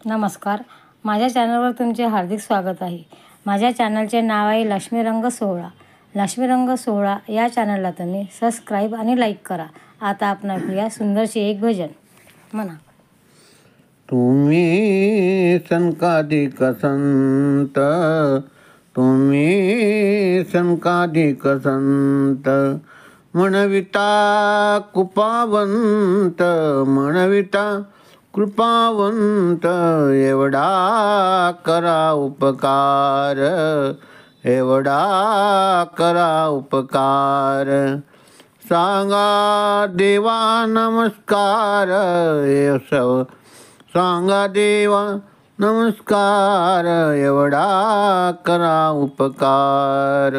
नमस्कार. माझ्या चॅनलवर तुमचे हार्दिक स्वागत आहे. माझ्या चॅनलचे नाव आहे लक्ष्मीरंग सोहळा. लक्ष्मीरंग सोहळा या चॅनलला तुम्ही सबस्क्राईब आणि लाईक करा. आता आपण ऐकूया सुंदरशी एक भजन. म्हणा. तुम्ही सनकाधिक संत, तुम्ही सनकाधिक संत, म्हणविता कृपावंत, म्हणविता कृपावंत, एवढा करा उपकार, एवढा करा उपकार. सांगा देवा नमस्कार, सांगा देवा नमस्कार, एवढा करा उपकार,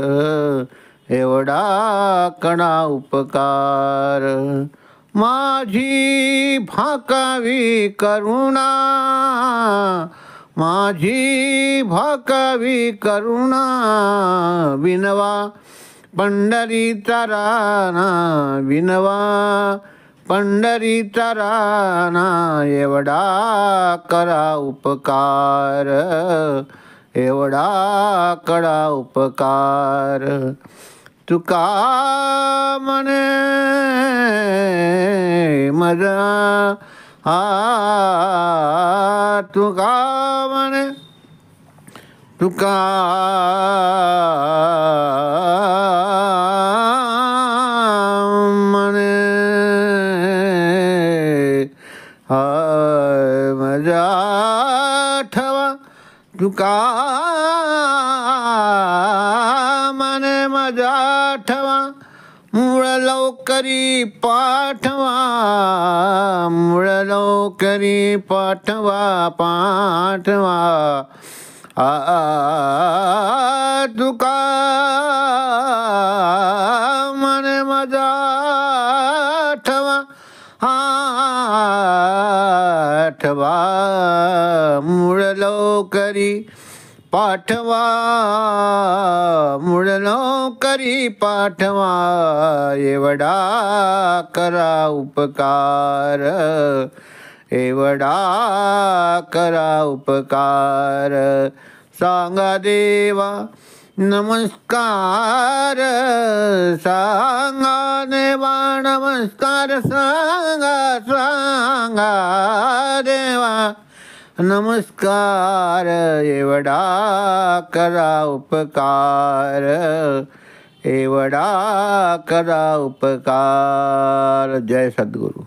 एवढा करा उपकार. माझी भाकावी करुणा, माझी भाकावी करुणा, विनवा पंढरीचा राणा, विनवा पंढरीचा राणा, एवढा करा उपकार, एवढा करा उपकार. तुका म्हणे मजा तुका म्हणे, तुका म्हणे मजा ठेवा, तुका म्हणे मजा ठेवा, मूळ लवकरी पाठवा, मूळ लवकरी पाठवा, पाठवा. तुका म्हणे मजा ठेवा, ठेवा, मूळ लवकरी पाठवा, मूळ लवकरी पाठवा, एवढा करा उपकार, एवढा करा उपकार. सांगा देवा नमस्कार, सांगा देवा नमस्कार, सांगा सांगा देवा नमस्कार, एवढा करा उपकार, एवढा करा उपकार. जय सद्गुरू.